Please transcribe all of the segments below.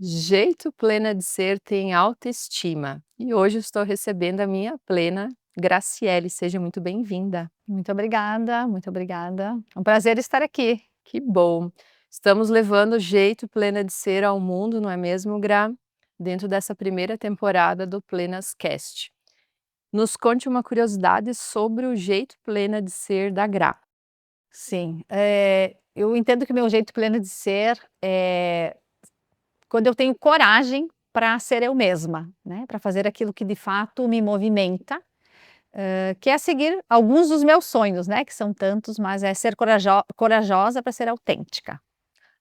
Jeito plena de ser tem autoestima. E hoje estou recebendo a minha plena Graciele, seja muito bem-vinda. Muito obrigada, muito obrigada. É um prazer estar aqui. Que bom! Estamos levando o jeito plena de ser ao mundo, não é mesmo, Gra? Dentro dessa primeira temporada do Plenas Cast. Nos conte uma curiosidade sobre o jeito plena de ser da Gra. Sim, eu entendo que o meu jeito pleno de ser é quando eu tenho coragem para ser eu mesma, né, para fazer aquilo que de fato me movimenta, que é seguir alguns dos meus sonhos, né, que são tantos, mas é ser corajosa para ser autêntica.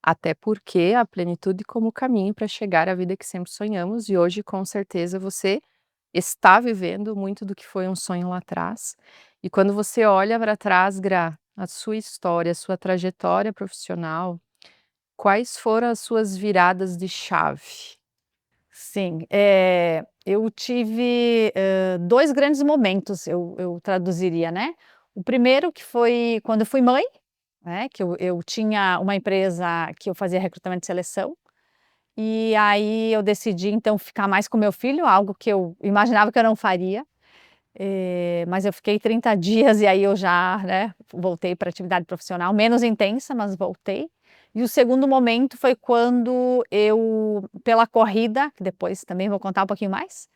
Até porque a plenitude como caminho para chegar à vida que sempre sonhamos, e hoje, com certeza, você está vivendo muito do que foi um sonho lá atrás. E quando você olha para trás, Gra, a sua história, a sua trajetória profissional, quais foram as suas viradas de chave? Sim, eu tive, 2 grandes momentos, eu traduziria, né. O primeiro que foi quando eu fui mãe, né, que eu tinha uma empresa que eu fazia recrutamento e seleção, e aí eu decidi então ficar mais com meu filho, algo que eu imaginava que eu não faria, mas eu fiquei 30 dias e aí eu já, né, voltei para atividade profissional, menos intensa, mas voltei. E o segundo momento foi quando eu, pela corrida, que depois também vou contar um pouquinho mais,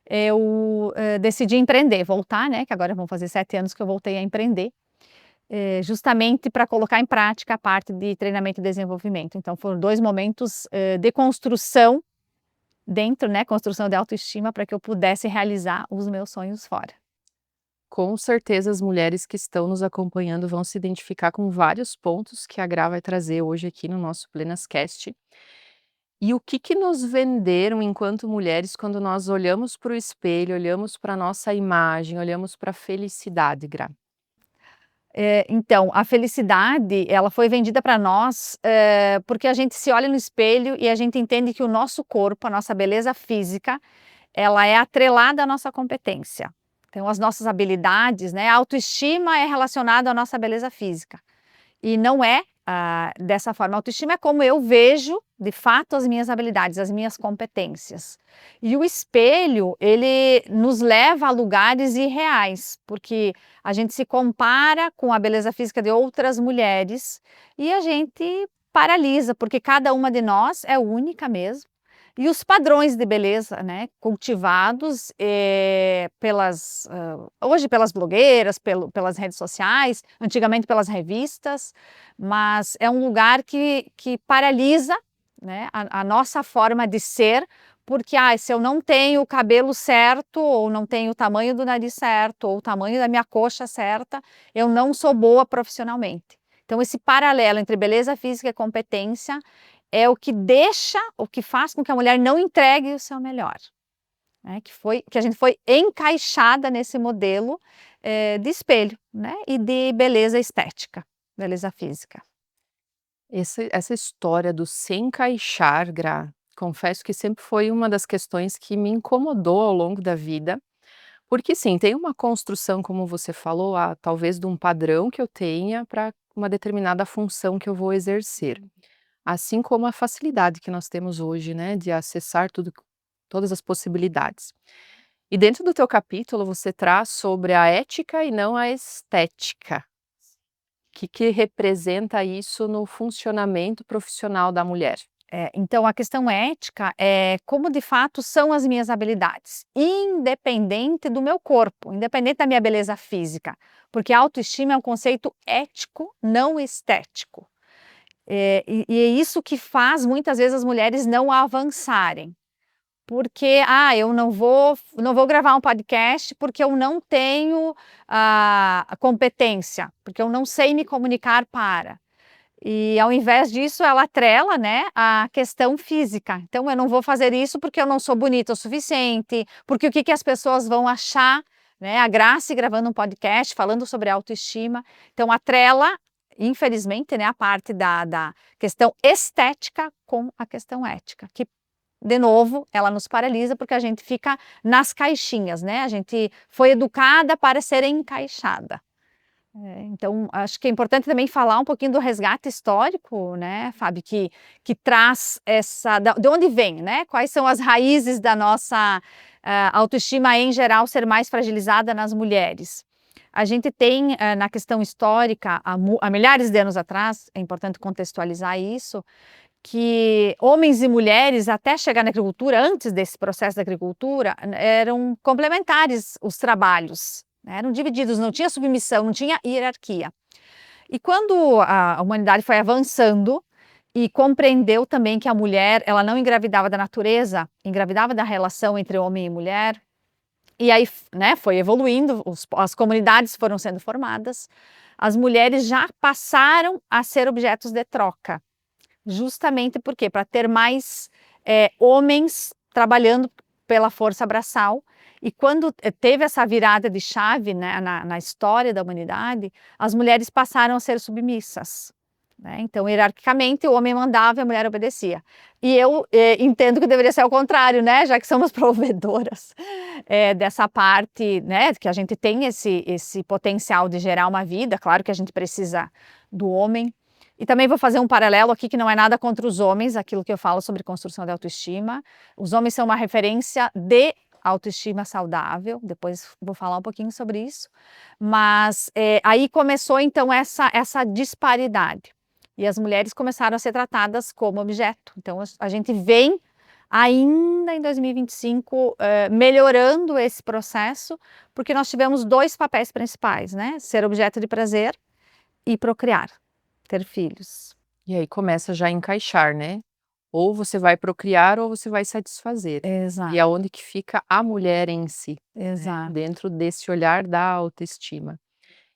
eu, decidi empreender, voltar, né, que agora vão fazer 7 anos que eu voltei a empreender, justamente para colocar em prática a parte de treinamento e desenvolvimento. Então foram 2 momentos, de construção dentro, né, construção de autoestima para que eu pudesse realizar os meus sonhos fora. Com certeza as mulheres que estão nos acompanhando vão se identificar com vários pontos que a Gra vai trazer hoje aqui no nosso Plenascast. E o que que nos venderam enquanto mulheres quando nós olhamos para o espelho, olhamos para a nossa imagem, olhamos para a felicidade, Gra? Então, a felicidade, ela foi vendida para nós, porque a gente se olha no espelho e a gente entende que o nosso corpo, a nossa beleza física, ela é atrelada à nossa competência. Então, as nossas habilidades, né, a autoestima é relacionada à nossa beleza física. E não é, dessa forma. A autoestima é como eu vejo, de fato, as minhas habilidades, as minhas competências. E o espelho, ele nos leva a lugares irreais, porque a gente se compara com a beleza física de outras mulheres e a gente paralisa, porque cada uma de nós é única mesmo. E os padrões de beleza, né, cultivados, hoje pelas blogueiras, pelas redes sociais, antigamente pelas revistas, mas é um lugar que paralisa, né, a nossa forma de ser, porque se eu não tenho o cabelo certo, ou não tenho o tamanho do nariz certo, ou o tamanho da minha coxa certa, eu não sou boa profissionalmente. Então esse paralelo entre beleza física e competência é o que faz com que a mulher não entregue o seu melhor, né, que a gente foi encaixada nesse modelo, de espelho, né, e de beleza estética, beleza física. Essa história do se encaixar, Gra, confesso que sempre foi uma das questões que me incomodou ao longo da vida, porque sim, tem uma construção, como você falou, talvez de um padrão que eu tenha para uma determinada função que eu vou exercer. Assim como a facilidade que nós temos hoje, né, de acessar todas as possibilidades. E dentro do teu capítulo você traz sobre a ética e não a estética. Que representa isso no funcionamento profissional da mulher? Então a questão ética é como de fato são as minhas habilidades, independente do meu corpo, independente da minha beleza física, porque a autoestima é um conceito ético, não estético. E é isso que faz muitas vezes as mulheres não avançarem. Porque, eu não vou gravar um podcast, porque eu não tenho a competência, porque eu não sei me comunicar para. E ao invés disso ela atrela, né, a questão física. Então eu não vou fazer isso porque eu não sou bonita o suficiente, porque o que que as pessoas vão achar, né, a Grace gravando um podcast falando sobre autoestima. Então atrela, infelizmente, né, a parte da questão estética com a questão ética, que de novo, ela nos paralisa porque a gente fica nas caixinhas, né? A gente foi educada para ser encaixada. Então, acho que é importante também falar um pouquinho do resgate histórico, né, Fábio, que traz de onde vem, né? Quais são as raízes da nossa autoestima em geral ser mais fragilizada nas mulheres. A gente tem, na questão histórica, há milhares de anos atrás, é importante contextualizar isso, que homens e mulheres, até chegar na agricultura, antes desse processo da agricultura, eram complementares os trabalhos, né? Eram divididos, não tinha submissão, não tinha hierarquia. E quando a humanidade foi avançando e compreendeu também que a mulher, ela não engravidava da natureza, engravidava da relação entre homem e mulher, e aí, né, foi evoluindo, as comunidades foram sendo formadas, as mulheres já passaram a ser objetos de troca. Justamente por quê? Para ter mais homens trabalhando pela força braçal. E quando teve essa virada de chave, né, na história da humanidade, as mulheres passaram a ser submissas, né? Então, hierarquicamente, o homem mandava e a mulher obedecia. E eu entendo que deveria ser ao contrário, né? Já que somos provedoras dessa parte, né? Que a gente tem esse potencial de gerar uma vida, claro que a gente precisa do homem. E também vou fazer um paralelo aqui que não é nada contra os homens, aquilo que eu falo sobre construção de autoestima. Os homens são uma referência de autoestima saudável, depois vou falar um pouquinho sobre isso. Mas aí começou então essa disparidade. E as mulheres começaram a ser tratadas como objeto. Então a gente vem ainda em 2025 melhorando esse processo, porque nós tivemos dois papéis principais, né? Ser objeto de prazer e procriar. Ter filhos. E aí começa já a encaixar, né? Ou você vai procriar ou você vai satisfazer. E Exato, aonde que fica a mulher em si, né? exato. Dentro desse olhar da autoestima.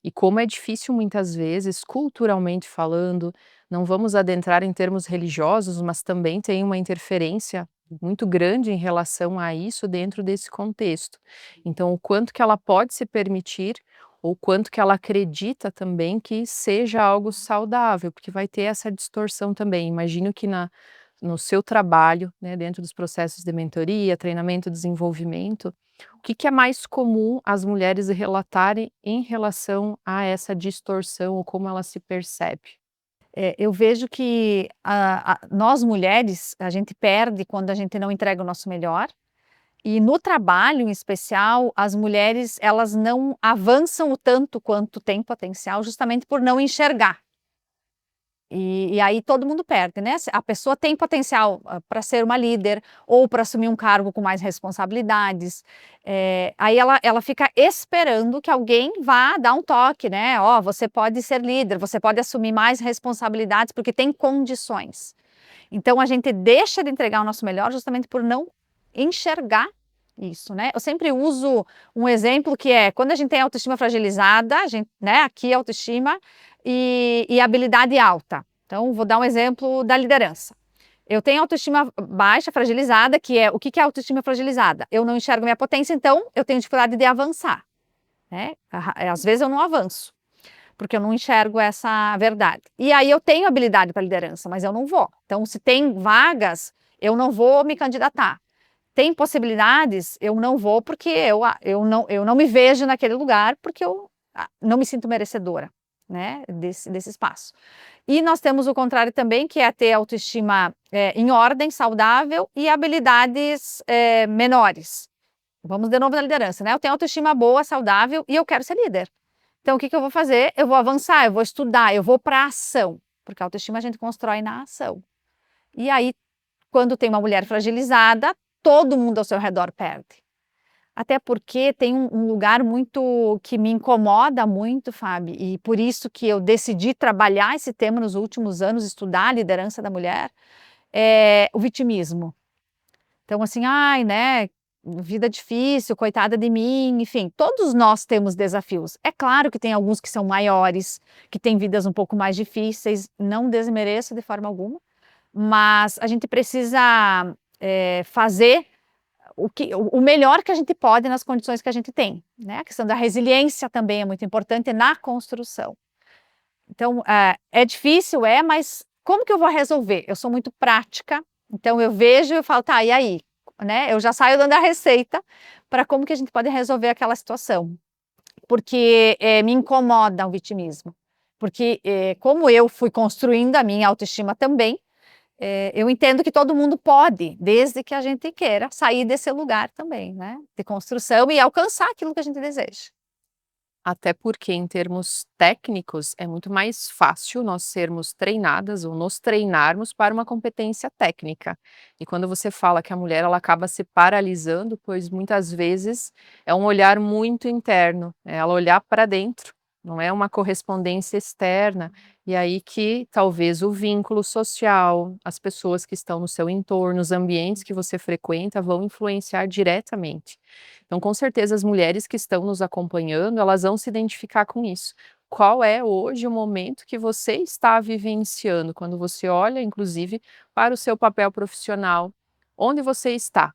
E como é difícil muitas vezes, culturalmente falando, não vamos adentrar em termos religiosos, mas também tem uma interferência muito grande em relação a isso dentro desse contexto. Então, o quanto que ela pode se permitir, ou quanto que ela acredita também que seja algo saudável, porque vai ter essa distorção também. Imagino que no seu trabalho, né, dentro dos processos de mentoria, treinamento, desenvolvimento, o que que é mais comum as mulheres relatarem em relação a essa distorção ou como ela se percebe? Eu vejo que nós mulheres, a gente perde quando a gente não entrega o nosso melhor, e no trabalho em especial, as mulheres elas não avançam o tanto quanto têm potencial, justamente por não enxergar. E aí todo mundo perde, né? A pessoa tem potencial para ser uma líder ou para assumir um cargo com mais responsabilidades. Aí ela fica esperando que alguém vá dar um toque, né? Ó, você pode ser líder, você pode assumir mais responsabilidades porque tem condições. Então a gente deixa de entregar o nosso melhor justamente por não enxergar isso, né? Eu sempre uso um exemplo que é quando a gente tem autoestima fragilizada, a gente, né? Aqui autoestima e habilidade alta. Então, vou dar um exemplo da liderança. Eu tenho autoestima baixa, fragilizada, que é o que é autoestima fragilizada? Eu não enxergo minha potência, então eu tenho dificuldade de avançar, né? Às vezes eu não avanço, porque eu não enxergo essa verdade. E aí eu tenho habilidade para liderança, mas eu não vou. Então, se tem vagas, eu não vou me candidatar. Tem possibilidades, eu não vou porque eu não me vejo naquele lugar porque eu não me sinto merecedora, né, desse espaço. E nós temos o contrário também, que é ter autoestima em ordem, saudável e habilidades menores. Vamos de novo na liderança, né? Eu tenho autoestima boa, saudável e eu quero ser líder. Então, o que eu vou fazer? Eu vou avançar, eu vou estudar, eu vou para a ação, porque a autoestima a gente constrói na ação. E aí, quando tem uma mulher fragilizada, todo mundo ao seu redor perde. Até porque tem um lugar muito que me incomoda muito, Fábio, e por isso que eu decidi trabalhar esse tema nos últimos anos, estudar a liderança da mulher, é o vitimismo. Então, assim, ai, né, vida difícil, coitada de mim, enfim, todos nós temos desafios. É claro que tem alguns que são maiores, que têm vidas um pouco mais difíceis, não desmereço de forma alguma, mas a gente precisa fazer o melhor que a gente pode nas condições que a gente tem, né? A questão da resiliência também é muito importante na construção. Então, é difícil, mas como que eu vou resolver? Eu sou muito prática, Então eu vejo e falo: "Tá, e aí?", né, eu já saio dando a receita para como que a gente pode resolver aquela situação. Porque, me incomoda o vitimismo, porque, como eu fui construindo a minha autoestima também, eu entendo que todo mundo pode, desde que a gente queira sair desse lugar também, né, de construção e alcançar aquilo que a gente deseja. Até porque em termos técnicos é muito mais fácil nós sermos treinadas ou nos treinarmos para uma competência técnica. E quando você fala que a mulher ela acaba se paralisando, pois muitas vezes é um olhar muito interno, é ela olhar para dentro, não é uma correspondência externa. E aí que talvez o vínculo social, as pessoas que estão no seu entorno, os ambientes que você frequenta vão influenciar diretamente. Então, com certeza, as mulheres que estão nos acompanhando, elas vão se identificar com isso. Qual é hoje o momento que você está vivenciando, quando você olha, inclusive, para o seu papel profissional, onde você está?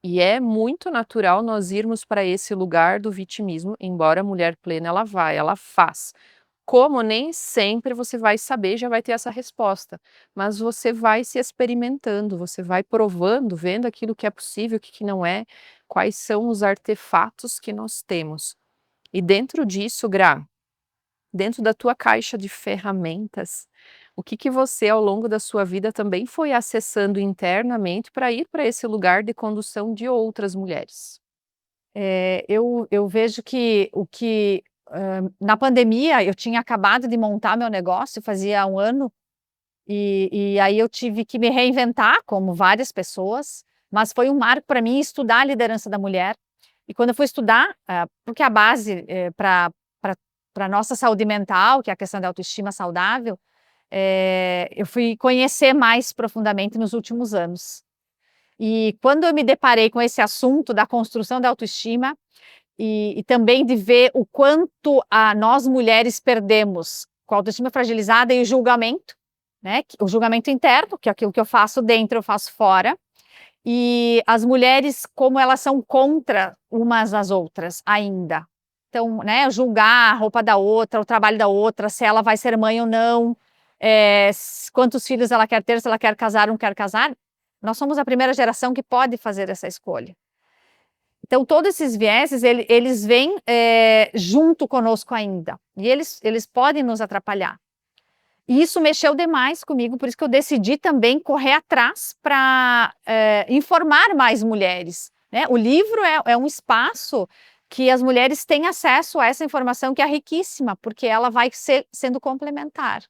E é muito natural nós irmos para esse lugar do vitimismo, embora a mulher plena ela vai, ela faz. Como nem sempre você vai saber, já vai ter essa resposta, mas você vai se experimentando, você vai provando, vendo aquilo que é possível, o que que não é, quais são os artefatos que nós temos. E dentro disso, Gra, dentro da tua caixa de ferramentas, o que que você ao longo da sua vida também foi acessando internamente para ir para esse lugar de condução de outras mulheres? Eu vejo que na pandemia eu tinha acabado de montar meu negócio, fazia 1 ano, e aí eu tive que me reinventar, como várias pessoas, mas foi um marco para mim estudar a liderança da mulher. E quando eu fui estudar, porque a base, para a nossa saúde mental, que é a questão da autoestima saudável, eu fui conhecer mais profundamente nos últimos anos. E quando eu me deparei com esse assunto da construção da autoestima, e também de ver o quanto nós mulheres perdemos com a autoestima fragilizada e o julgamento, né, o julgamento interno, que é aquilo que eu faço dentro, eu faço fora, e as mulheres como elas são contra umas às outras ainda. Então, né, julgar a roupa da outra, o trabalho da outra, se ela vai ser mãe ou não, quantos filhos ela quer ter, se ela quer casar ou não quer casar. Nós somos a primeira geração que pode fazer essa escolha. Então, todos esses vieses, eles vêm, junto conosco ainda, e eles podem nos atrapalhar. E isso mexeu demais comigo, por isso que eu decidi também correr atrás para informar mais mulheres, né. O livro é um espaço que as mulheres têm acesso a essa informação que é riquíssima, porque ela vai sendo complementar.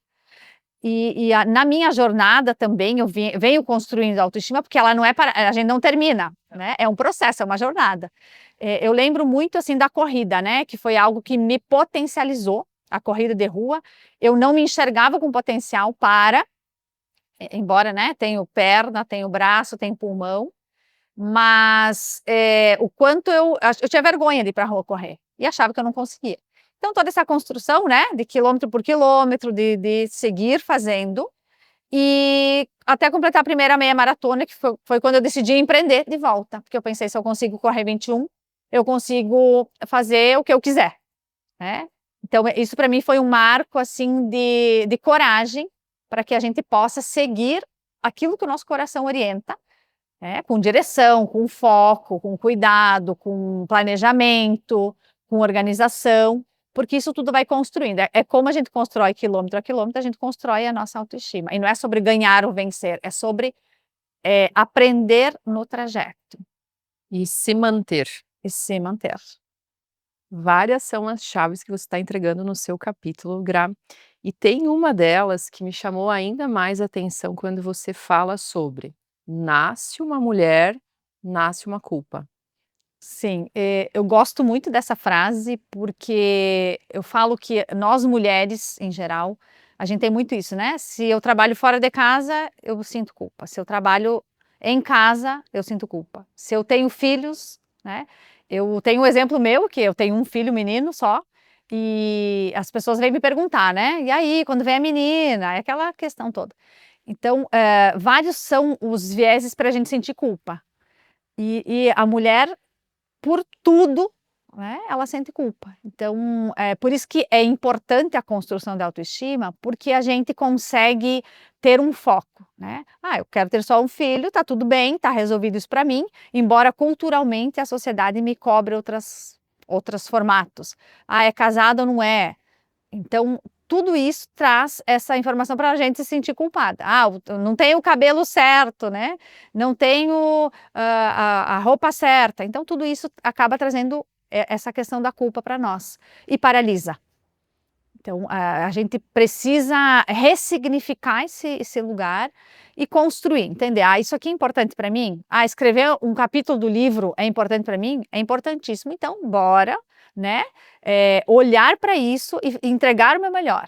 Na minha jornada também eu venho construindo autoestima, porque ela não é para a gente não termina, né, é um processo, é uma jornada. Eu lembro muito, assim, da corrida, né, que foi algo que me potencializou, a corrida de rua. Eu não me enxergava com potencial para, embora, né, tenho perna, tenho braço, tenho pulmão, mas, o quanto eu tinha vergonha de ir para a rua correr, e achava que eu não conseguia. Então toda essa construção, né, de quilômetro por quilômetro, de seguir fazendo, e até completar a primeira meia maratona, que foi quando eu decidi empreender de volta, porque eu pensei: "Se eu consigo correr 21, eu consigo fazer o que eu quiser", né. Então isso para mim foi um marco, assim, de coragem, para que a gente possa seguir aquilo que o nosso coração orienta, com direção, com foco, com cuidado, com planejamento, com organização, porque isso tudo vai construindo. É como a gente constrói quilômetro a quilômetro, a gente constrói a nossa autoestima. E não é sobre ganhar ou vencer, é sobre, aprender no trajeto E se manter. e se manter. Várias são as chaves que você está entregando no seu capítulo, Gra, e tem uma delas que me chamou ainda mais atenção quando você fala sobre: "Nasce uma mulher, nasce uma culpa". Sim, eu gosto muito dessa frase, porque eu falo que nós mulheres, em geral, a gente tem muito isso, né, se eu trabalho fora de casa, eu sinto culpa, se eu trabalho em casa, eu sinto culpa, se eu tenho filhos, né, eu tenho um exemplo meu, que eu tenho um filho menino só, e as pessoas vêm me perguntar, né: "E aí, quando vem a menina?", é aquela questão toda. Então, vários são os vieses para a gente sentir culpa. E a mulher por tudo, né, ela sente culpa. Então, é por isso que é importante a construção da autoestima, porque a gente consegue ter um foco, né. "Ah, eu quero ter só um filho, tá tudo bem, tá resolvido isso para mim", embora culturalmente a sociedade me cobre outros formatos. "Ah, é casado ou não é?". Então, tudo isso traz essa informação para a gente se sentir culpada. "Ah, eu não tenho o cabelo certo, né, não tenho, a roupa certa". Então tudo isso acaba trazendo essa questão da culpa para nós, e paralisa. Então a gente precisa ressignificar esse lugar e construir, entender: "Ah, isso aqui é importante para mim? Ah, escrever um capítulo do livro é importante para mim? É importantíssimo, então bora, né, olhar para isso e entregar o meu melhor".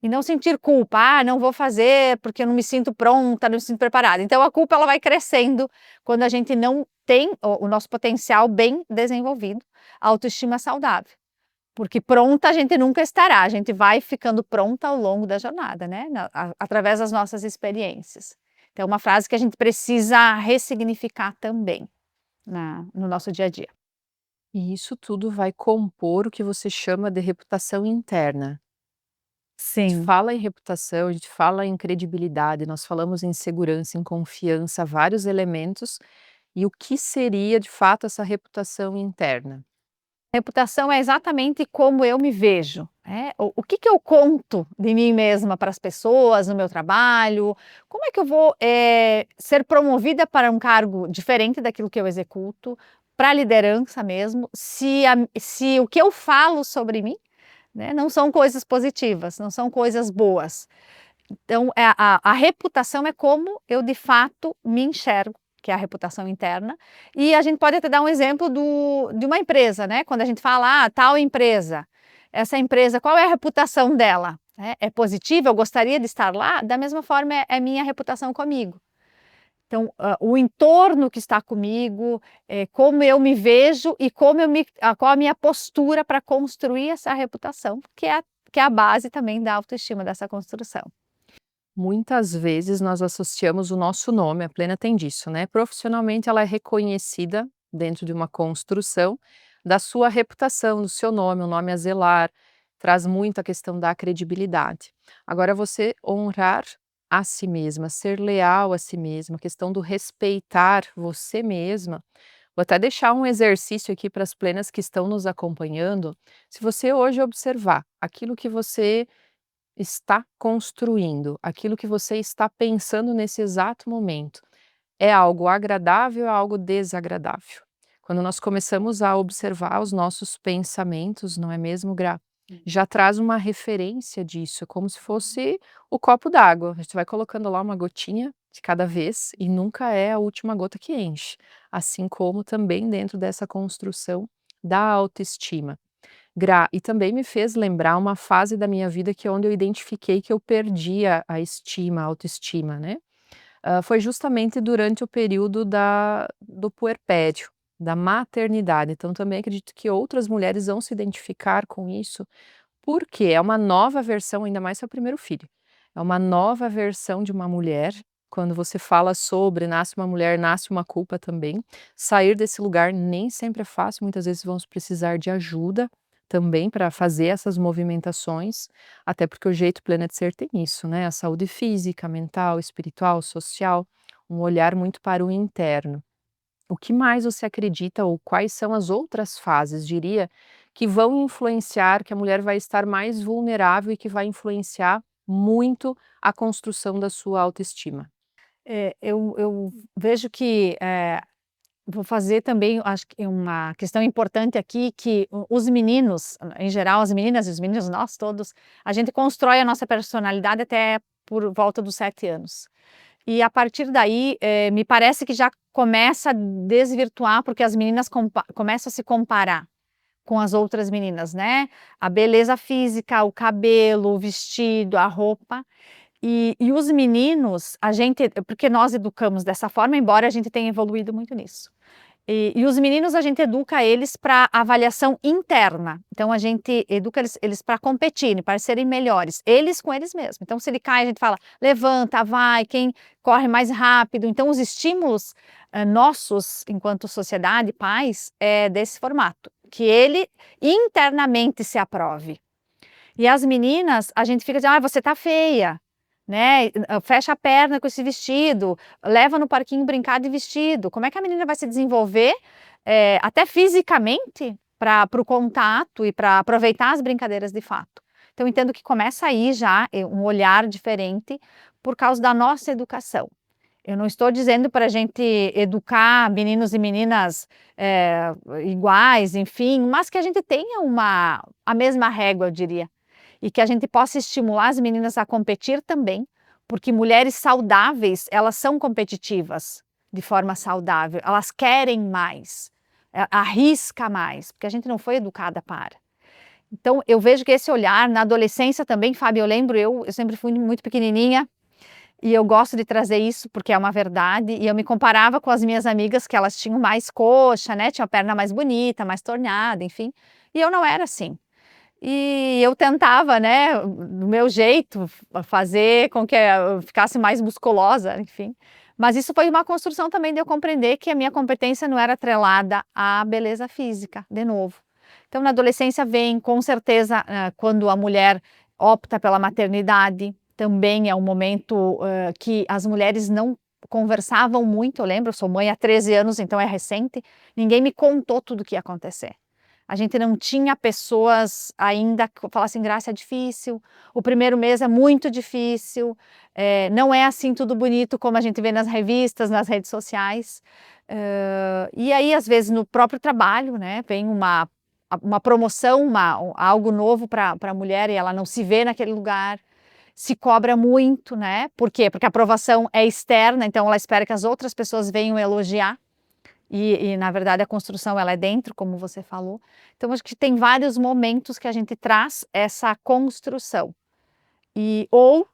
E não sentir culpa: "Ah, não vou fazer porque eu não me sinto pronta, não me sinto preparada". Então a culpa ela vai crescendo quando a gente não tem o nosso potencial bem desenvolvido, a autoestima saudável. Porque pronta a gente nunca estará, a gente vai ficando pronta ao longo da jornada, né, através das nossas experiências. Então é uma frase que a gente precisa ressignificar também no nosso dia a dia. E isso tudo vai compor o que você chama de reputação interna. A gente Sim. fala em reputação, a gente fala em credibilidade, nós falamos em segurança, em confiança, vários elementos, e o que seria de fato essa reputação interna? Reputação é exatamente como eu me vejo, né, o que que eu conto de mim mesma para as pessoas, no meu trabalho, como é que eu vou, ser promovida para um cargo diferente daquilo que eu executo, para a liderança mesmo, se o que eu falo sobre mim, né, não são coisas positivas, não são coisas boas. Então, a reputação é como eu de fato me enxergo, que é a reputação interna, e a gente pode até dar um exemplo de uma empresa, né, quando a gente fala: "Ah, tal empresa, essa empresa qual é a reputação dela?", né, é positiva, eu gostaria de estar lá? Da mesma forma é minha reputação comigo. Então, o entorno que está comigo, como eu me vejo e como qual a minha postura para construir essa reputação, que é a base também da autoestima, dessa construção. Muitas vezes nós associamos o nosso nome, a Plena tem disso, né? Profissionalmente ela é reconhecida dentro de uma construção da sua reputação, do seu nome, um nome a zelar, traz muito a questão da credibilidade. Agora você honrar a si mesma, ser leal a si mesma, a questão do respeitar você mesma. Vou até deixar um exercício aqui para as plenas que estão nos acompanhando. Se você hoje observar aquilo que você está construindo, aquilo que você está pensando nesse exato momento, é algo agradável ou é algo desagradável? Quando nós começamos a observar os nossos pensamentos, não é mesmo, Gra? Já traz uma referência disso, como se fosse o copo d'água. A gente vai colocando lá uma gotinha de cada vez e nunca é a última gota que enche. Assim como também dentro dessa construção da autoestima. Gra, e também me fez lembrar uma fase da minha vida que é onde eu identifiquei que eu perdia a estima, a autoestima, né. Foi justamente durante o período do puerpério, da maternidade, então também acredito que outras mulheres vão se identificar com isso, porque é uma nova versão, ainda mais se é o primeiro filho, é uma nova versão de uma mulher, quando você fala sobre nasce uma mulher, nasce uma culpa também. Sair desse lugar nem sempre é fácil, muitas vezes vamos precisar de ajuda também para fazer essas movimentações, até porque o jeito pleno é de ser tem isso, né, a saúde física, mental, espiritual, social, um olhar muito para o interno. O que mais você acredita ou quais são as outras fases, diria, que vão influenciar, que a mulher vai estar mais vulnerável e que vai influenciar muito a construção da sua autoestima? Eu vejo que, vou fazer também, acho que uma questão importante aqui, que os meninos, em geral, as meninas e os meninos, nós todos, a gente constrói a nossa personalidade até por volta dos 7 anos. E a partir daí, me parece que já começa a desvirtuar, porque as meninas começam a se comparar com as outras meninas, né. A beleza física, o cabelo, o vestido, a roupa. E os meninos, a gente porque nós educamos dessa forma, embora a gente tenha evoluído muito nisso. E os meninos a gente educa eles para avaliação interna, então a gente educa eles para competirem, para serem melhores, eles com eles mesmos. Então se ele cai a gente fala: "Levanta, vai, quem corre mais rápido". Então os estímulos, nossos enquanto sociedade, pais, é desse formato. que ele internamente se aprove. E as meninas, a gente fica dizendo, ah, você tá feia, né? Fecha a perna com esse vestido, leva no parquinho brincar de vestido. Como é que a menina vai se desenvolver, até fisicamente, para o contato e para aproveitar as brincadeiras de fato? Então, entendo que começa aí já um olhar diferente por causa da nossa educação. Eu não estou dizendo para a gente educar meninos e meninas iguais, enfim, mas que a gente tenha a mesma régua, eu diria. E que a gente possa estimular as meninas a competir também, porque mulheres saudáveis, elas são competitivas de forma saudável, elas querem mais, arrisca mais, porque a gente não foi educada para. Então, eu vejo que esse olhar, na adolescência também, Fábio, eu lembro, eu sempre fui muito pequenininha, e eu gosto de trazer isso porque é uma verdade, e eu me comparava com as minhas amigas que elas tinham mais coxa, né, tinham a perna mais bonita, mais torneada, enfim, e eu não era assim. E eu tentava, né, do meu jeito, fazer com que eu ficasse mais musculosa, enfim. Mas isso foi uma construção também de eu compreender que a minha competência não era atrelada à beleza física, de novo. Então, na adolescência vem, com certeza, quando a mulher opta pela maternidade, também é um momento que as mulheres não conversavam muito. Eu lembro, eu sou mãe há 13 anos, então é recente, ninguém me contou tudo o que ia acontecer. A gente não tinha pessoas ainda que falassem, Graça, é difícil, o primeiro mês é muito difícil, não é assim tudo bonito como a gente vê nas revistas, nas redes sociais. E aí, às vezes, no próprio trabalho, né, vem uma promoção, algo novo para a mulher e ela não se vê naquele lugar, se cobra muito, né? Por quê? Porque a aprovação é externa, então ela espera que as outras pessoas venham elogiar. E na verdade a construção ela é dentro, como você falou. Então acho que tem vários momentos que a gente traz essa construção. Ou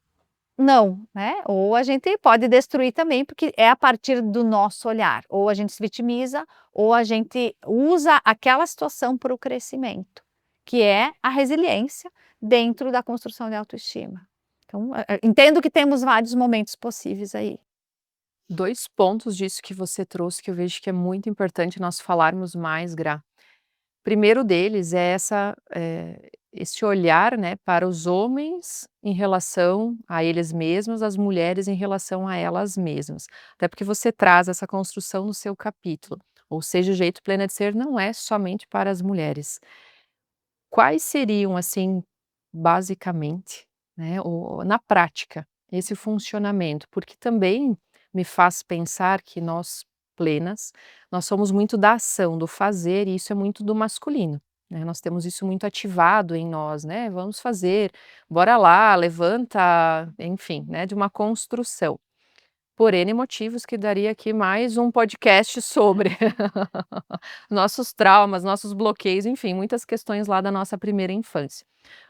não, né? Ou a gente pode destruir também, porque é a partir do nosso olhar. Ou a gente se vitimiza, ou a gente usa aquela situação para o crescimento, que é a resiliência dentro da construção de autoestima. Então, entendo que temos vários momentos possíveis aí. 2 pontos disso que você trouxe que eu vejo que é muito importante nós falarmos mais, Gra. Primeiro deles é esse olhar, né, para os homens em relação a eles mesmos, as mulheres em relação a elas mesmas. Até porque você traz essa construção no seu capítulo, ou seja, o jeito plena de ser não é somente para as mulheres. Quais seriam, assim, basicamente, né, na prática, esse funcionamento? Porque também me faz pensar que nós, plenas, nós somos muito da ação, do fazer, e isso é muito do masculino, né, nós temos isso muito ativado em nós, né, vamos fazer, bora lá, levanta, enfim, né, de uma construção. Por N motivos que daria aqui mais um podcast sobre nossos traumas, nossos bloqueios, enfim, muitas questões lá da nossa primeira infância.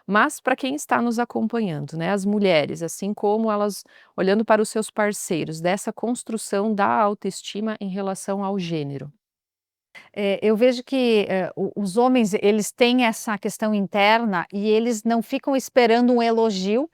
Mas para quem está nos acompanhando, né, as mulheres, assim como elas olhando para os seus parceiros, dessa construção da autoestima em relação ao gênero. Eu vejo que, os homens, eles têm essa questão interna e eles não ficam esperando um elogio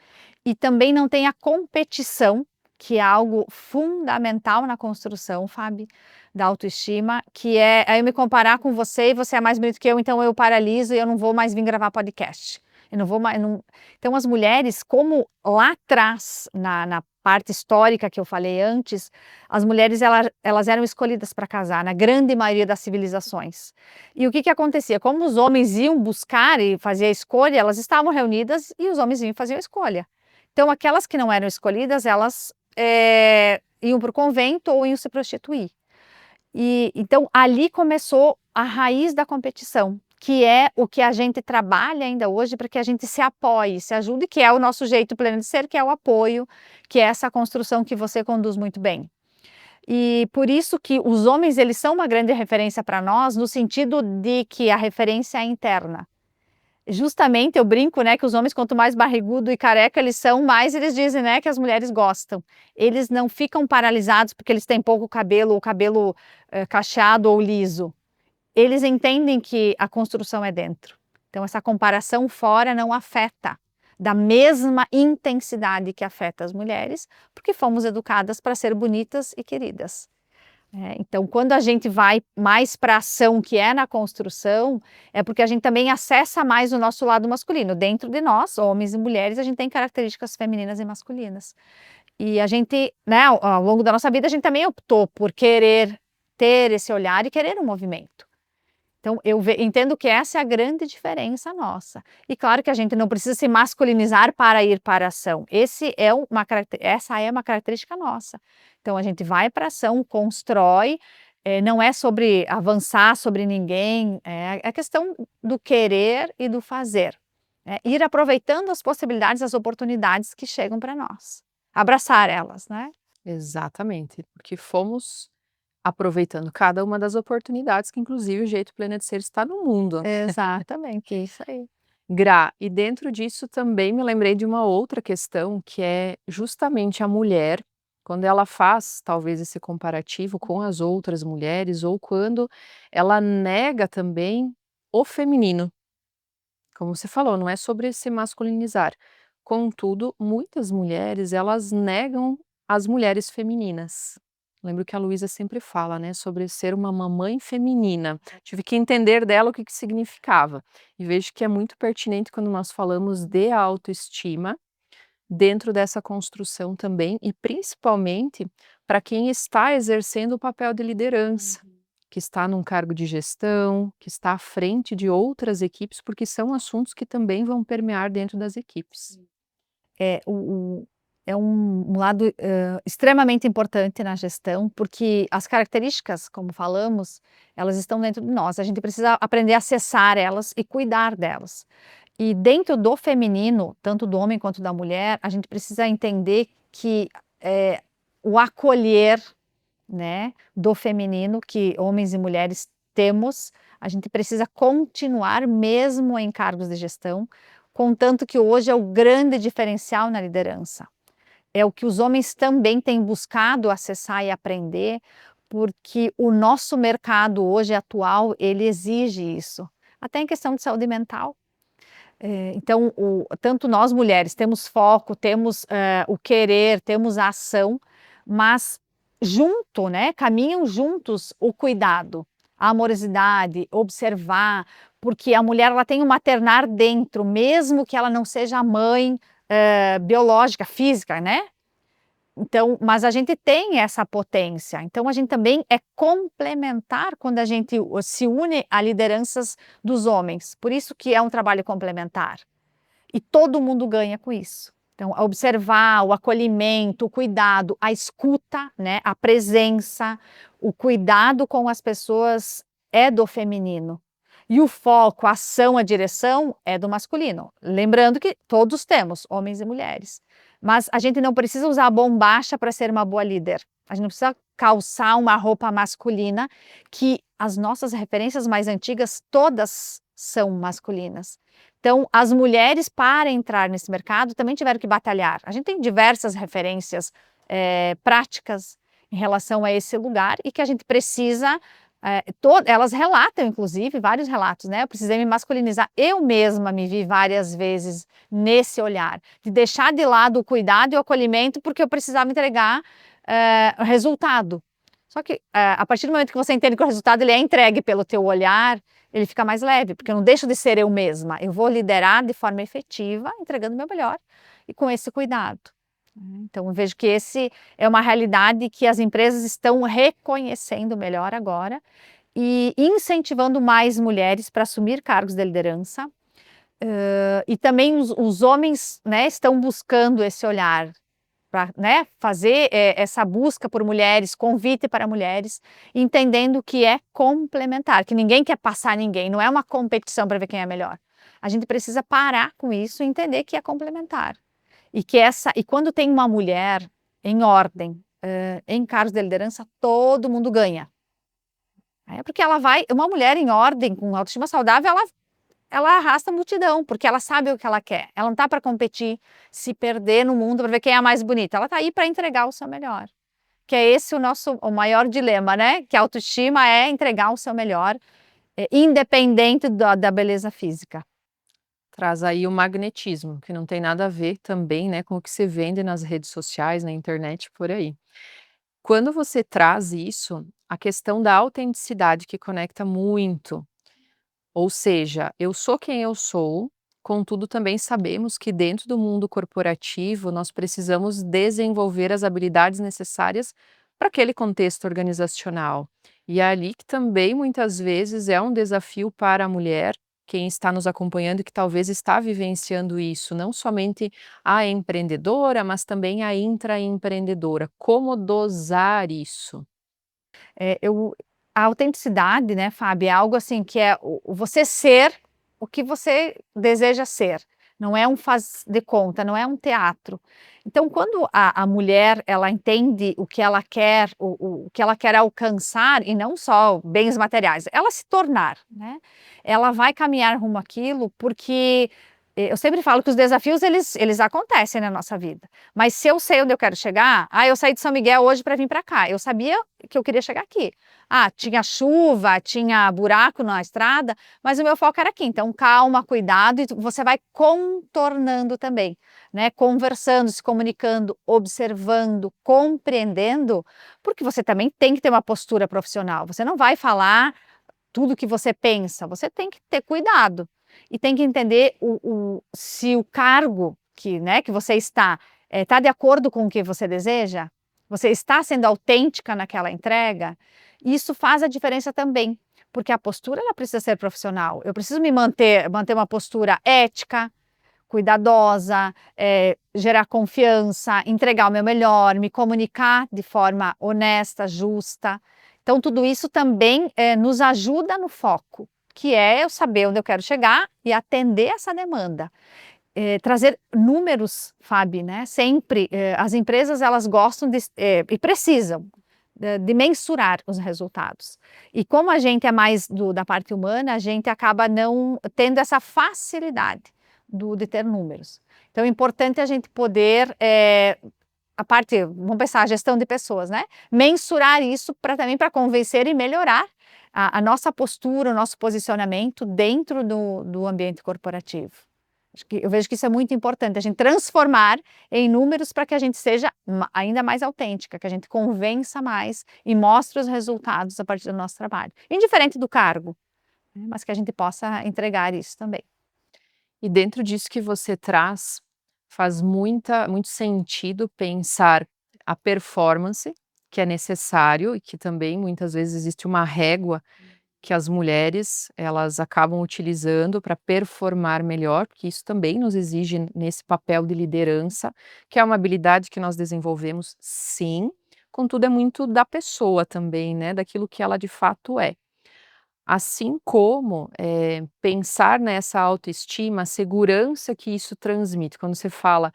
e também não têm a competição, que é algo fundamental na construção, Fábio, da autoestima, que é aí eu me comparar com você e você é mais bonito que eu, então eu paraliso e eu não vou mais vir gravar podcast. Eu não vou mais, não... Então as mulheres, como lá atrás, na parte histórica que eu falei antes, as mulheres elas eram escolhidas para casar, na grande maioria das civilizações. E o que acontecia? Como os homens iam buscar e fazer a escolha, elas estavam reunidas e os homens iam fazer a escolha. Então aquelas que não eram escolhidas, elas iam para o convento ou iam se prostituir. Então ali começou a raiz da competição, que é o que a gente trabalha ainda hoje para que a gente se apoie, se ajude, que é o nosso jeito pleno de ser, que é o apoio, que é essa construção que você conduz muito bem. E por isso que os homens, eles são uma grande referência para nós, no sentido de que a referência é interna. Justamente eu brinco, né, que os homens quanto mais barrigudo e careca eles são, mais eles dizem, né, que as mulheres gostam. Eles não ficam paralisados porque eles têm pouco cabelo ou cabelo cacheado ou liso. Eles entendem que a construção é dentro. Então essa comparação fora não afeta da mesma intensidade que afeta as mulheres, porque fomos educadas para ser bonitas e queridas. Então quando a gente vai mais para a ação, que é na construção, é porque a gente também acessa mais o nosso lado masculino. Dentro de nós, homens e mulheres, a gente tem características femininas e masculinas. E a gente, né, ao longo da nossa vida, a gente também optou por querer ter esse olhar e querer um movimento. Então eu entendo que essa é a grande diferença nossa. E claro que a gente não precisa se masculinizar para ir para a ação. Essa é uma característica nossa. Então a gente vai para a ação, constrói, não é sobre avançar sobre ninguém, é a questão do querer e do fazer, né, ir aproveitando as possibilidades, as oportunidades que chegam para nós, abraçar elas, né. Exatamente, porque fomos aproveitando cada uma das oportunidades que inclusive o jeito plena de ser está no mundo. Exatamente, isso aí. Gra, e dentro disso também me lembrei de uma outra questão, que é justamente a mulher, quando ela faz talvez esse comparativo com as outras mulheres, ou quando ela nega também o feminino. Como você falou, não é sobre se masculinizar. Contudo, muitas mulheres, elas negam as mulheres femininas. Lembro que a Luísa sempre fala, né, sobre ser uma mamãe feminina. Tive que entender dela o que que significava. E vejo que é muito pertinente quando nós falamos de autoestima, dentro dessa construção também, e principalmente para quem está exercendo o papel de liderança, que está num cargo de gestão, que está à frente de outras equipes, porque são assuntos que também vão permear dentro das equipes. É, é um lado, extremamente importante na gestão, porque as características, como falamos, elas estão dentro de nós, a gente precisa aprender a acessar elas e cuidar delas. E dentro do feminino, tanto do homem quanto da mulher, a gente precisa entender que, o acolher, né, do feminino que homens e mulheres temos, a gente precisa continuar mesmo em cargos de gestão, contanto que hoje é o grande diferencial na liderança. É o que os homens também têm buscado acessar e aprender, porque o nosso mercado hoje atual, ele exige isso, até em questão de saúde mental. Então tanto nós mulheres temos foco, temos, o querer, temos a ação, mas junto, né, caminham juntos o cuidado, a amorosidade, observar, porque a mulher ela tem um maternar dentro, mesmo que ela não seja a mãe, biológica, física, né. Então, mas a gente tem essa potência, então a gente também é complementar quando a gente se une a lideranças dos homens, por isso que é um trabalho complementar. E todo mundo ganha com isso. Então, observar, o acolhimento, o cuidado, a escuta, né, a presença, o cuidado com as pessoas é do feminino. E o foco, a ação, a direção é do masculino. Lembrando que todos temos, homens e mulheres. Mas a gente não precisa usar a bombacha para ser uma boa líder. A gente não precisa calçar uma roupa masculina, que as nossas referências mais antigas todas são masculinas. Então, as mulheres, para entrar nesse mercado, também tiveram que batalhar. A gente tem diversas referências, práticas em relação a esse lugar e que a gente precisa, elas relatam, inclusive, vários relatos, né? Eu precisei me masculinizar. Eu mesma me vi várias vezes nesse olhar, de deixar de lado o cuidado e o acolhimento, porque eu precisava entregar o resultado. Só que, a partir do momento que você entende que o resultado ele é entregue pelo teu olhar, ele fica mais leve, porque eu não deixo de ser eu mesma, eu vou liderar de forma efetiva, entregando o meu melhor e com esse cuidado. Então eu vejo que esse é uma realidade que as empresas estão reconhecendo melhor agora e incentivando mais mulheres para assumir cargos de liderança, e também os homens, né, estão buscando esse olhar para, né, fazer, essa busca por mulheres, convite para mulheres, entendendo que é complementar, que ninguém quer passar ninguém, não é uma competição para ver quem é melhor. A gente precisa parar com isso e entender que é complementar. E quando tem uma mulher em ordem, em cargos de liderança, todo mundo ganha. Porque uma mulher em ordem, com autoestima saudável, ela arrasta a multidão, porque ela sabe o que ela quer. Ela não está para competir, se perder no mundo para ver quem é a mais bonita. Ela está aí para entregar o seu melhor. Que é esse o maior dilema, né? Que a autoestima é entregar o seu melhor, independente da beleza física. Traz aí o magnetismo, que não tem nada a ver também, né, com o que você vende nas redes sociais, na internet, por aí. Quando você traz isso, a questão da autenticidade que conecta muito. Ou seja, eu sou quem eu sou, contudo também sabemos que dentro do mundo corporativo nós precisamos desenvolver as habilidades necessárias para aquele contexto organizacional. E é ali que também muitas vezes é um desafio para a mulher, quem está nos acompanhando e que talvez está vivenciando isso, não somente a empreendedora, mas também a intraempreendedora. Como dosar isso? Eu a autenticidade, né, Fábio, é algo assim que é o você ser o que você deseja ser, não é um faz de conta, não é um teatro. Então quando a mulher ela entende o que ela quer, o que ela quer alcançar e não só bens materiais, ela se tornar, né, ela vai caminhar rumo àquilo porque, eu sempre falo que os desafios eles acontecem na nossa vida, mas se eu sei onde eu quero chegar, eu saí de São Miguel hoje para vir para cá, eu sabia que eu queria chegar aqui. Tinha chuva, tinha buraco na estrada, mas o meu foco era aqui. Então, calma, cuidado, e você vai contornando também, né? Conversando, se comunicando, observando, compreendendo, porque você também tem que ter uma postura profissional. Você não vai falar tudo que você pensa, você tem que ter cuidado e tem que entender se o cargo que, né, que você está de acordo com o que você deseja, você está sendo autêntica naquela entrega, isso faz a diferença também, porque a postura ela precisa ser profissional. Eu preciso manter uma postura ética, cuidadosa, gerar confiança, entregar o meu melhor, me comunicar de forma honesta, justa. Então, tudo isso também nos ajuda no foco, que é eu saber onde eu quero chegar e atender essa demanda. Trazer números, Fábio, né? Sempre as empresas elas gostam e precisam de mensurar os resultados. E como a gente é mais da parte humana, a gente acaba não tendo essa facilidade de ter números. Então é importante a gente poder, a parte, vamos pensar, a gestão de pessoas, né? Mensurar isso também para convencer e melhorar a nossa postura, o nosso posicionamento dentro do ambiente corporativo. Eu vejo que isso é muito importante, a gente transformar em números para que a gente seja ainda mais autêntica, que a gente convença mais e mostre os resultados a partir do nosso trabalho. Indiferente do cargo, né, mas que a gente possa entregar isso também. E dentro disso que você traz, faz muito sentido pensar a performance, que é necessário e que também muitas vezes existe uma régua que as mulheres elas acabam utilizando para performar melhor, porque isso também nos exige nesse papel de liderança, que é uma habilidade que nós desenvolvemos sim, contudo é muito da pessoa também, né, daquilo que ela de fato é. Assim como, pensar nessa autoestima, a segurança que isso transmite. Quando você fala: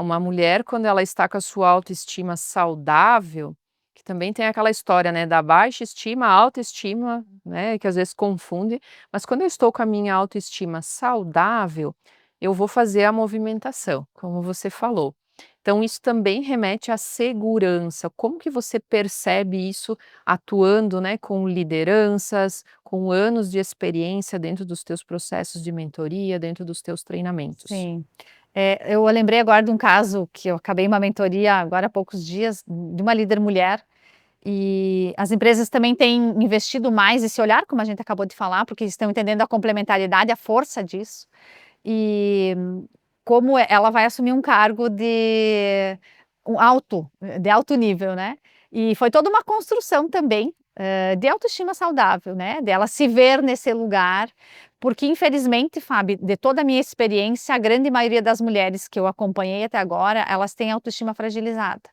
uma mulher quando ela está com a sua autoestima saudável", que também tem aquela história, né, da baixa estima, alta estima, né, que às vezes confunde, mas quando eu estou com a minha autoestima saudável, eu vou fazer a movimentação, como você falou. Então isso também remete à segurança. Como que você percebe isso atuando, né, com lideranças, com anos de experiência dentro dos teus processos de mentoria, dentro dos teus treinamentos? Sim. Eu lembrei agora de um caso que eu acabei uma mentoria agora há poucos dias, de uma líder mulher, e as empresas também têm investido mais esse olhar, como a gente acabou de falar, porque estão entendendo a complementariedade, a força disso. E como ela vai assumir um cargo de alto nível, né. E foi toda uma construção também, de autoestima saudável, né, dela se ver nesse lugar, porque infelizmente, Fábio, de toda a minha experiência, a grande maioria das mulheres que eu acompanhei até agora, elas têm autoestima fragilizada.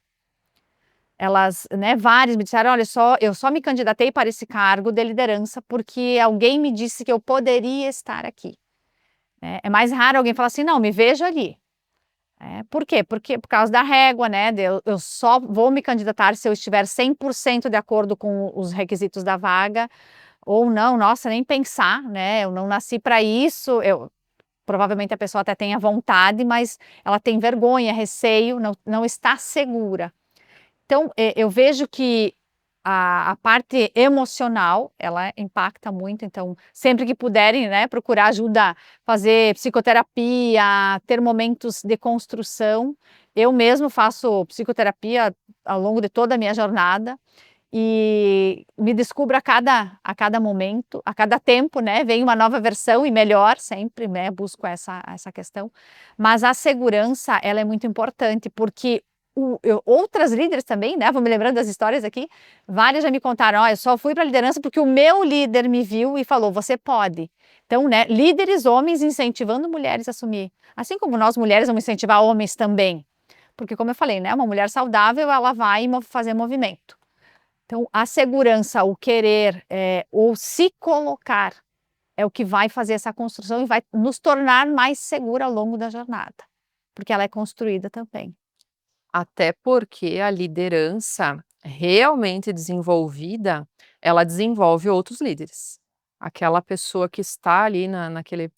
Elas, né, várias me disseram: "Olha só, eu só me candidatei para esse cargo de liderança porque alguém me disse que eu poderia estar aqui". É mais raro alguém falar assim: "Não, me vejo ali". Por quê? Porque por causa da régua, né, eu só vou me candidatar se eu estiver 100% de acordo com os requisitos da vaga, ou não, nossa, nem pensar, né, eu não nasci para isso, provavelmente a pessoa até tenha vontade, mas ela tem vergonha, receio, não está segura. Então, eu vejo que a parte emocional, ela impacta muito, então, sempre que puderem, né, procurar ajuda, fazer psicoterapia, ter momentos de construção. Eu mesmo faço psicoterapia ao longo de toda a minha jornada, e me descubro a cada momento, a cada tempo, né, vem uma nova versão e melhor sempre, né, busco essa questão. Mas a segurança, ela é muito importante, porque outras líderes também, né, vou me lembrando das histórias aqui, várias já me contaram: "Ó, eu só fui para a liderança porque o meu líder me viu e falou: 'Você pode'". Então, né, líderes homens incentivando mulheres a assumir, assim como nós mulheres vamos incentivar homens também, porque como eu falei, né, uma mulher saudável ela vai fazer movimento. Então, a segurança, o querer, ou se colocar, é o que vai fazer essa construção e vai nos tornar mais segura ao longo da jornada, porque ela é construída também. Até porque a liderança realmente desenvolvida, ela desenvolve outros líderes. Aquela pessoa que está ali naquele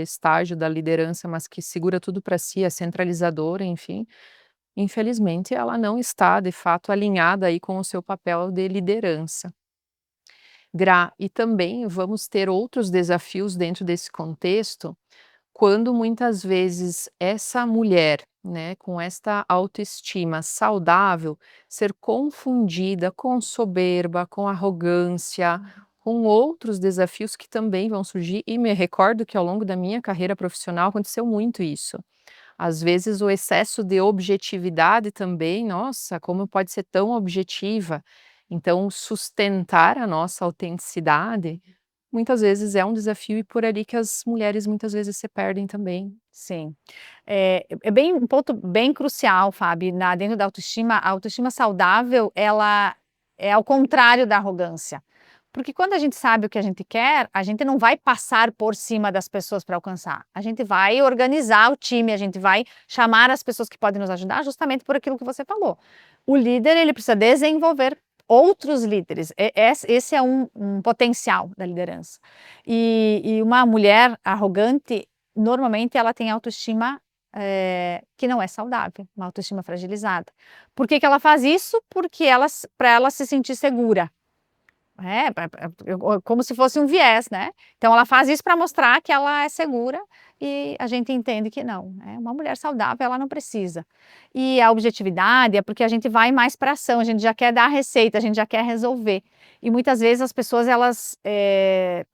estágio da liderança, mas que segura tudo para si, é centralizadora, enfim, infelizmente ela não está de fato alinhada aí com o seu papel de liderança. E também vamos ter outros desafios dentro desse contexto, quando muitas vezes essa mulher, né, com esta autoestima saudável, ser confundida com soberba, com arrogância, com outros desafios que também vão surgir, e me recordo que ao longo da minha carreira profissional aconteceu muito isso. Às vezes o excesso de objetividade também, nossa, como pode ser tão objetiva. Então, sustentar a nossa autenticidade, muitas vezes é um desafio e por ali que as mulheres muitas vezes se perdem também. Sim. É bem um ponto bem crucial, Fábio, dentro da autoestima, a autoestima saudável, ela é ao contrário da arrogância. Porque quando a gente sabe o que a gente quer, a gente não vai passar por cima das pessoas para alcançar. A gente vai organizar o time, a gente vai chamar as pessoas que podem nos ajudar justamente por aquilo que você falou. O líder, ele precisa desenvolver outros líderes. Esse é um potencial da liderança. E uma mulher arrogante, normalmente ela tem autoestima, que não é saudável, uma autoestima fragilizada. Por que que ela faz isso? Porque para ela se sentir segura. Como se fosse um viés, né. Então ela faz isso para mostrar que ela é segura e a gente entende que não, né, uma mulher saudável ela não precisa. E a objetividade é porque a gente vai mais para ação, a gente já quer dar a receita, a gente já quer resolver. E muitas vezes as pessoas elas,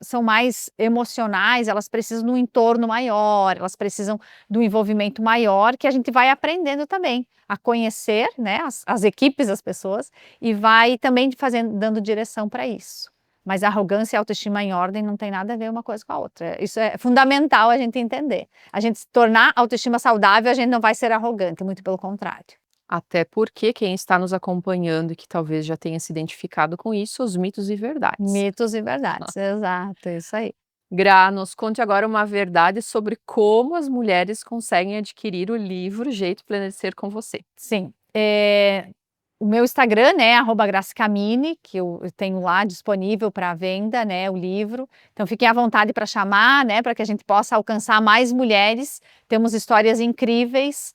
são mais emocionais, elas precisam de um entorno maior, elas precisam de um envolvimento maior que a gente vai aprendendo também a conhecer, né, as equipes, as pessoas, e vai também fazendo dando direção para isso. Mas arrogância e autoestima em ordem não tem nada a ver uma coisa com a outra. Isso é fundamental a gente entender. A gente se tornar autoestima saudável, a gente não vai ser arrogante, muito pelo contrário. Até porque quem está nos acompanhando e que talvez já tenha se identificado com isso, os mitos e verdades. Mitos e verdades, exato, isso aí. Nos conte agora uma verdade sobre como as mulheres conseguem adquirir o livro Jeito Pleno de Ser com você. Sim, o meu Instagram, né, @gracicamini, que eu tenho lá disponível para venda, né, o livro. Então fiquem à vontade para chamar, né, para que a gente possa alcançar mais mulheres. Temos histórias incríveis,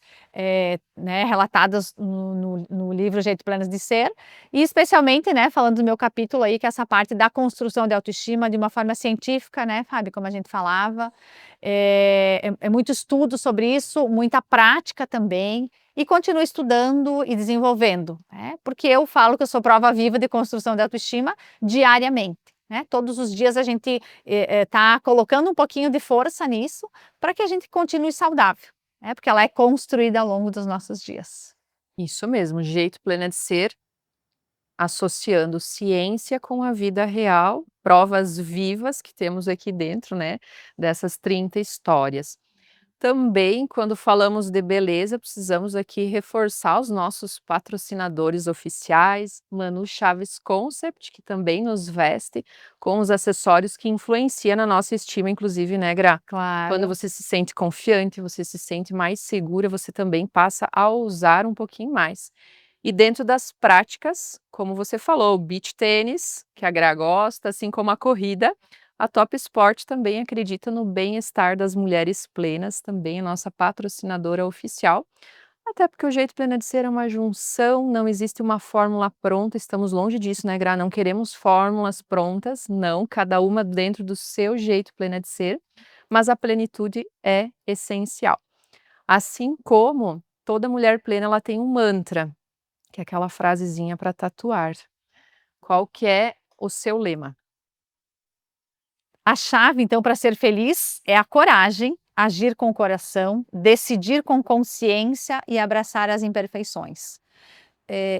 né, relatadas no livro Jeito Pleno de Ser, e especialmente, né, falando do meu capítulo aí, que é essa parte da construção de autoestima de uma forma científica, né, Fábio, como a gente falava. É muito estudo sobre isso, muita prática também. E continuo estudando e desenvolvendo, né, porque eu falo que eu sou prova viva de construção de autoestima diariamente, né, todos os dias a gente, tá colocando um pouquinho de força nisso, para que a gente continue saudável, né, porque ela é construída ao longo dos nossos dias. Isso mesmo, Jeito Pleno de Ser, associando ciência com a vida real, provas vivas que temos aqui dentro, né, dessas 30 histórias. Também, quando falamos de beleza, precisamos aqui reforçar os nossos patrocinadores oficiais, Manu Chaves Concept, que também nos veste com os acessórios que influenciam na nossa estima, inclusive, né, Gra? Quando Claro. você se sente confiante, você se sente mais segura, você também passa a usar um pouquinho mais. E dentro das práticas, como você falou, o beach tênis, que a Gra gosta, assim como a corrida, a Top Sport também acredita no bem-estar das mulheres plenas, também é nossa patrocinadora oficial. Até porque o Jeito Plena de Ser é uma junção, não existe uma fórmula pronta, estamos longe disso, né, Gra? Não queremos fórmulas prontas, não, cada uma dentro do seu jeito plena de ser, mas a plenitude é essencial. Assim como toda mulher plena, ela tem um mantra, que é aquela frasezinha para tatuar. qual que é o seu lema? A chave, então, para ser feliz é a coragem, agir com o coração, decidir com consciência e abraçar as imperfeições.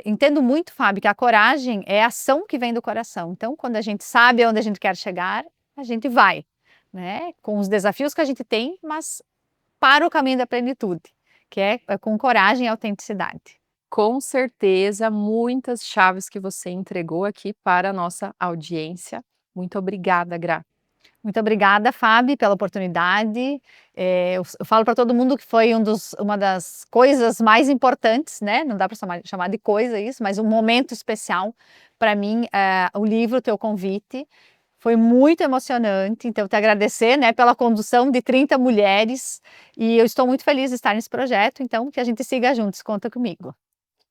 Entendo muito, Fábio, que a coragem é a ação que vem do coração. Então, quando a gente sabe aonde a gente quer chegar, a gente vai, né, com os desafios que a gente tem, mas para o caminho da plenitude, que é com coragem e autenticidade. Com certeza, muitas chaves que você entregou aqui para a nossa audiência. Muito obrigada, Gra. Muito obrigada, Fábio, pela oportunidade. Eu falo para todo mundo que foi uma das coisas mais importantes, né, não dá para chamar de coisa isso, mas um momento especial para mim, o livro, o teu convite. Foi muito emocionante, então te agradecer, né, pela condução de 30 mulheres, e eu estou muito feliz de estar nesse projeto, então que a gente siga juntos, conta comigo.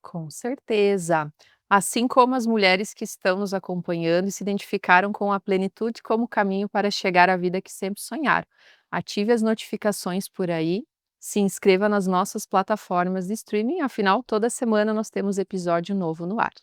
Com certeza. Assim como as mulheres que estão nos acompanhando e se identificaram com a plenitude como caminho para chegar à vida que sempre sonharam. Ative as notificações por aí, se inscreva nas nossas plataformas de streaming, afinal, toda semana nós temos episódio novo no ar.